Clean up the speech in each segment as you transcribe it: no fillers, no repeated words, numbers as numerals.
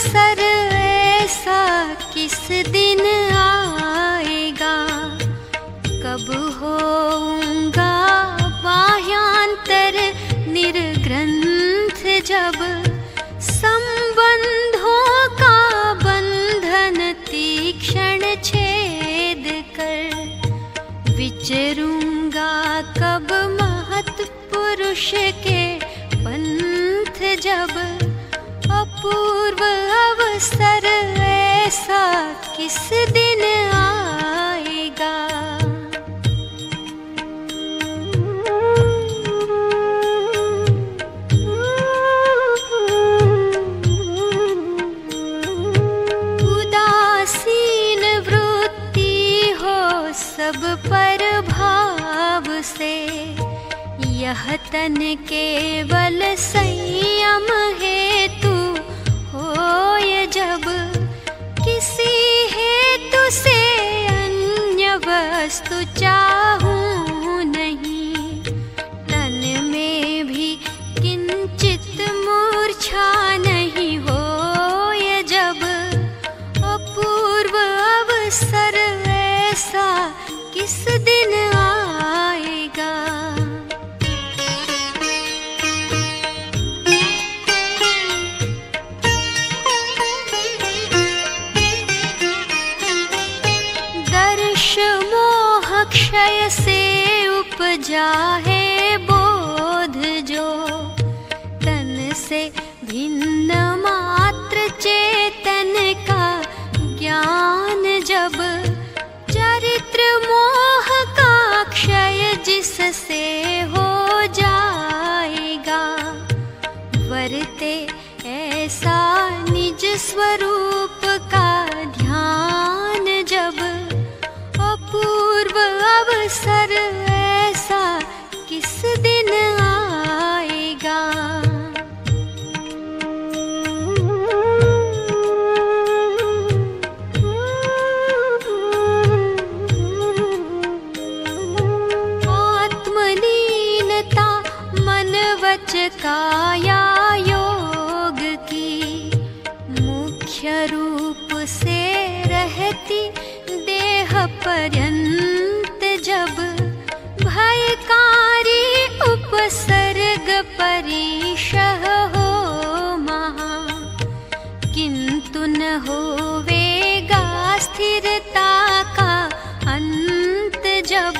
अवसर ऐसा किस दिन आएगा, कब होऊंगा बाह्यांतर निर्ग्रंथ, जब संबंधों का बंधन तीक्ष्ण छेद कर विचरूंगा, कब महत् पुरुष के पंथ, जब अपूर्व अवसर ऐसा किस दिन आएगा। उदासीन वृत्ति हो सब पर भाव से, यह तन केवल संयम हेतु होय, जब किसी हेतु से अन्य वस्तु चाहूं नहीं, तन में भी किंचित मूर्छा नहीं होय, जब अपूर्व अवसर ऐसा किस दिन आएगा। क्षय से उपजा है बोध, जो तन से भिन्न मात्र चेतन का ज्ञान, जब चरित्र मोह का क्षय जिससे हो जाएगा, वरते ऐसा निज स्वरूप का ध्यान, जब अपूर्व अवसर ऐसा किस दिन आएगा। आत्मलीनता मन वच काया योग की मुख्य रूप से रहती पर्यंत, जब भयकारी उपसर्ग परिशह हो महा, किंतु न होवेगा स्थिरता का अंत, जब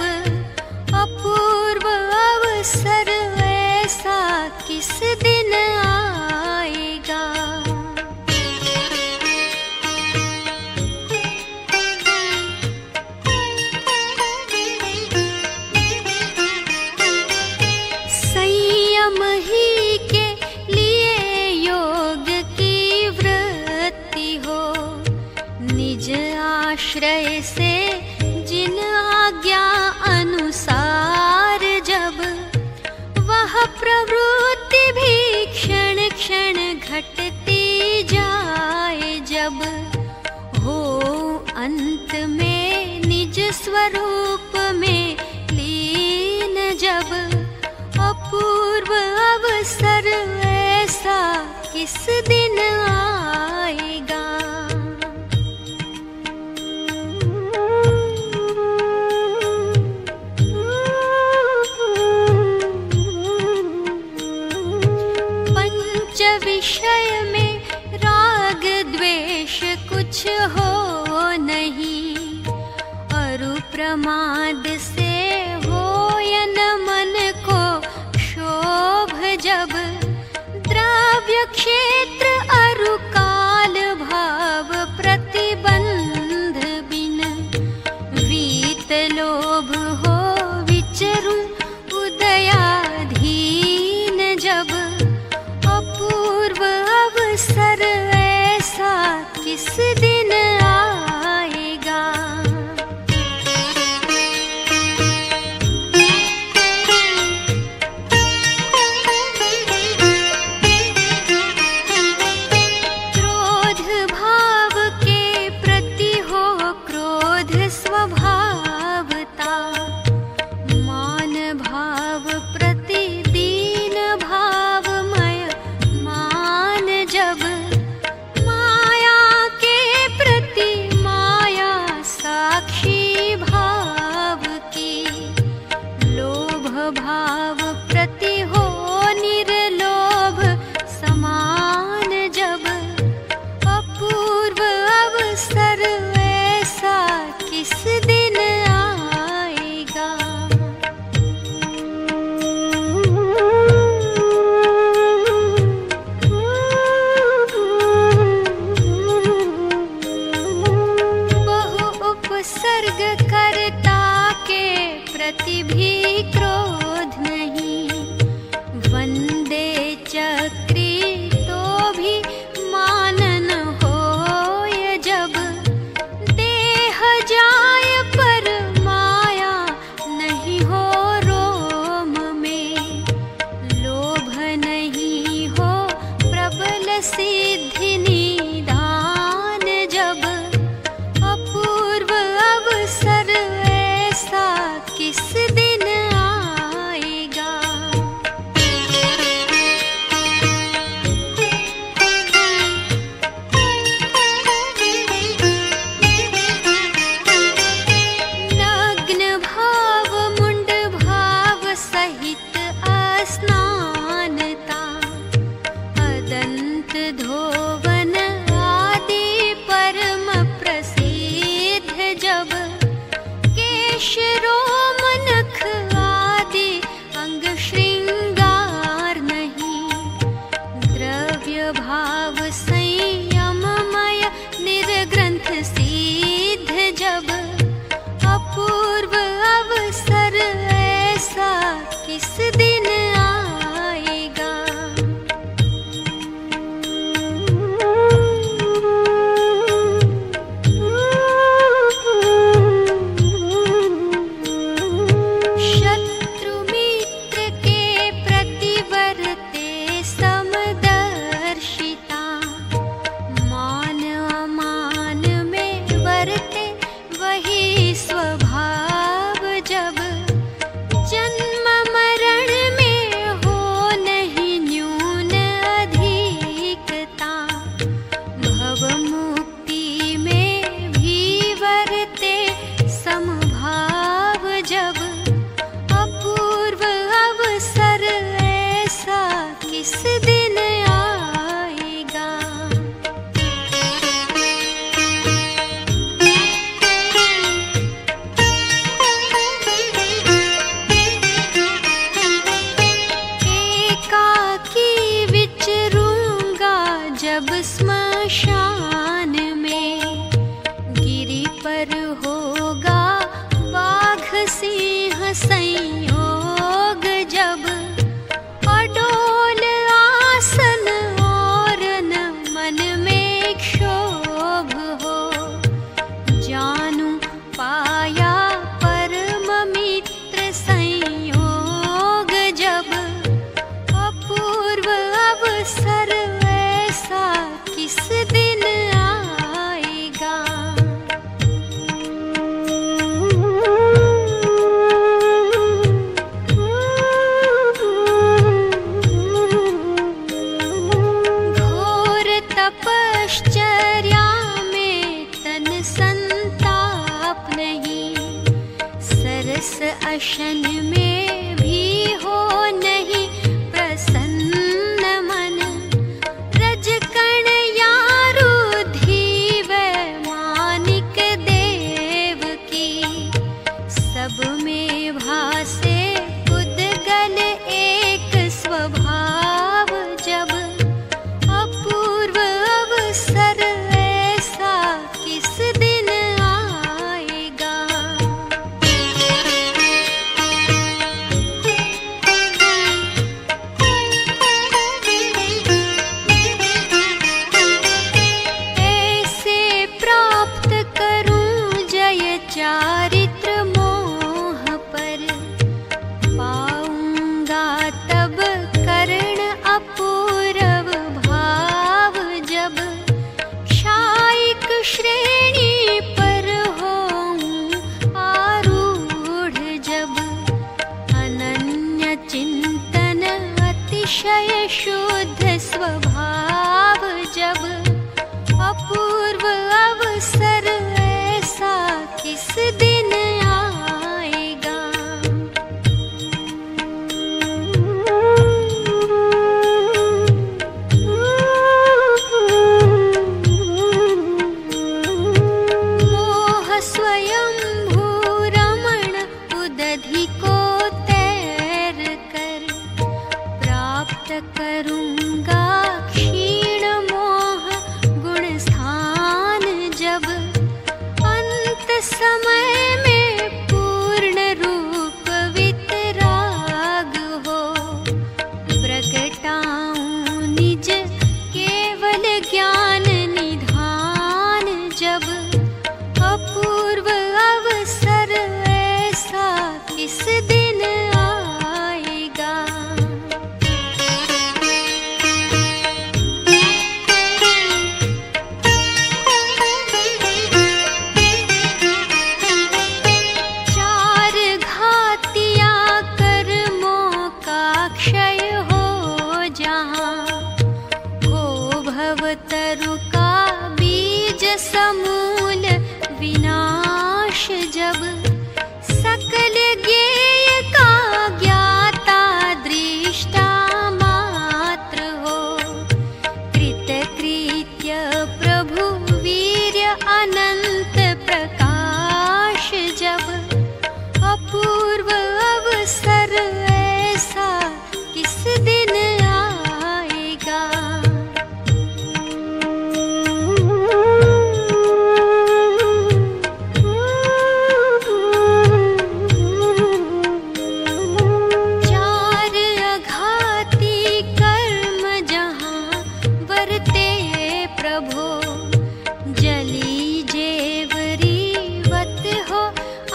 अपूर्व अवसर ऐसा किस दिन आएगा। आश्रय से जिन आज्ञा अनुसार, जब वह प्रवृत्ति भी क्षण क्षण घटती जाए, जब हो अंत में निज स्वरूप में लीन, जब अपूर्व अवसर ऐसा किस दिन आएगा। विषय में राग द्वेष कुछ हो नहीं, अरु प्रमाद से होयन मन को शोभ, जब द्रव्य क्षेत्र अरु काल भाव प्रतिबंध बिन वीत लोभ हो विचरूं उदयाधीन, जब अपूर्व अवसर ऐसा किस दिन आएगा। क्रोध भाव के प्रति हो क्रोध स्वभावता, मान भाव प्रति दीन भावमय मान, जब मान शुद्ध स्वभाव जब, अपूर्व अवसर ऐसा किस दिन आएगा। मोह स्वयं भूरमण उदधि को तैर कर, प्राप्त करूँगा क्षीण मोह गुण स्थान जब, अंत समय में पूर्ण रूप वितराग हो, प्रगटाऊं निज केवल ज्ञान निधान जब, अपूर्व अवसर ऐसा किस दिन आएगा। चार घातिया कर्मों का क्षय हो जहाँ, हो भवतरु का बीज समूल विनाश जब, सकल ज्ञेय का ज्ञाता दृष्टा मात्र हो, कृतकृत्य प्रभु वीर्य अनंत प्रकाश जब, अपूर्व अवसर ऐसा किस दिन आएगा। चार अघाती कर्म जहाँ वर्ते प्रभो, जली जेवरी वत हो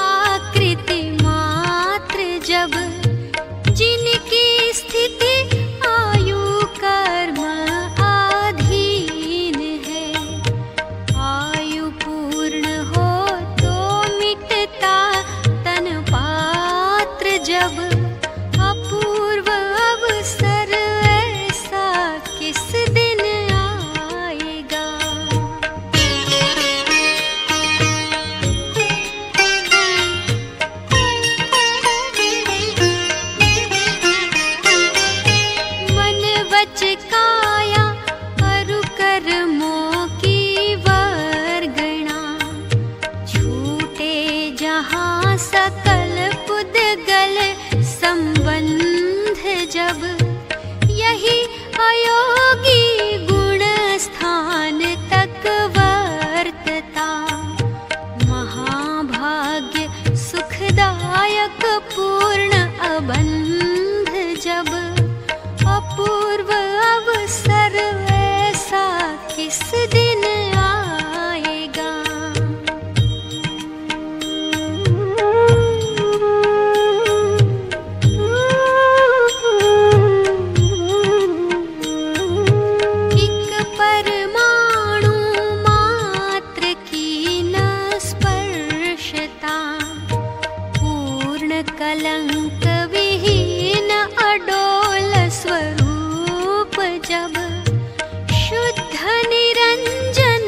आकृति मात्र जब, जिनकी स्थिति आयु कर्म अधीन है, आयु पूर्ण हो तो मिटता तन पात्र जब, अपूर्व अवसर ऐसा किस दिन आएगा। मन वच काया अरु कर्मों की वर्गणा, छूटे जहाँ सकल पुद्गल संबंध जब, यही अयोगी गुण स्थान तक वर्तता, महाभाग्य सुखदायक पूर्ण अबंध जब, अपूर्व अवसर ऐसा किस दिन आएगा। एक परमाणु मात्र की न स्पर्शता, पूर्ण कलंक विहीन अडोल स्वरूप जब, शुद्ध निरंजन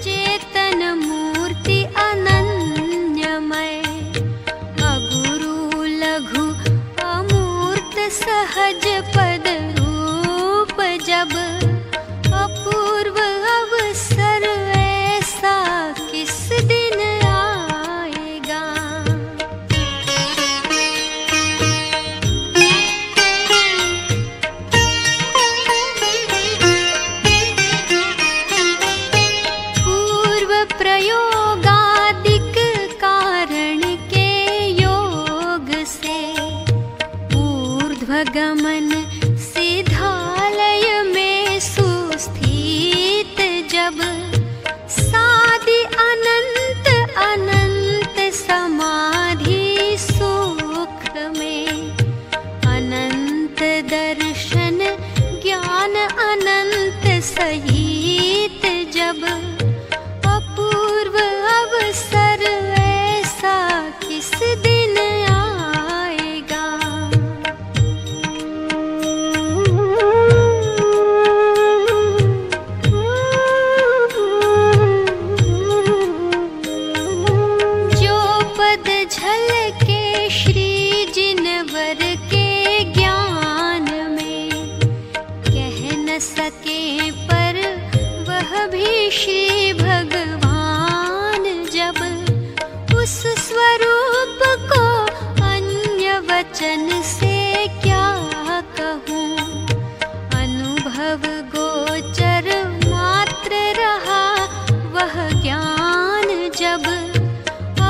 चेतन मूर्ति अनन्यमय, अगुरु लघु अमूर्त सहज पद रूप जब, अपूर्व अवसर ऐसा किस दिन आएगा। पूर्व प्रयोगादिक कारण के योग से, ऊर्ध्वगमन सिद्धालय में सुस्थित जब, सादि अनंत अनंत समाधि सुख में, अनंत दर्शन ज्ञान अनंत सहित जब, अपूर्व अवसर ऐसा किस दिन आएगा। न सके पर वह भी श्री भगवान। जब उस स्वरूप को अन्य वचन से क्या कहूँ, अनुभव गोचर मात्र रहा वह ज्ञान। जब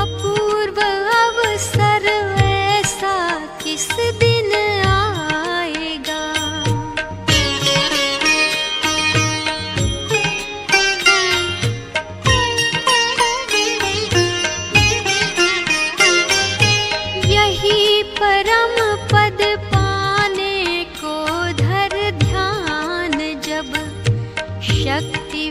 अपूर्व अवसर ऐसा किस दिन आएगा। यही परम पद पाने को धर ध्यान। जब शक्ति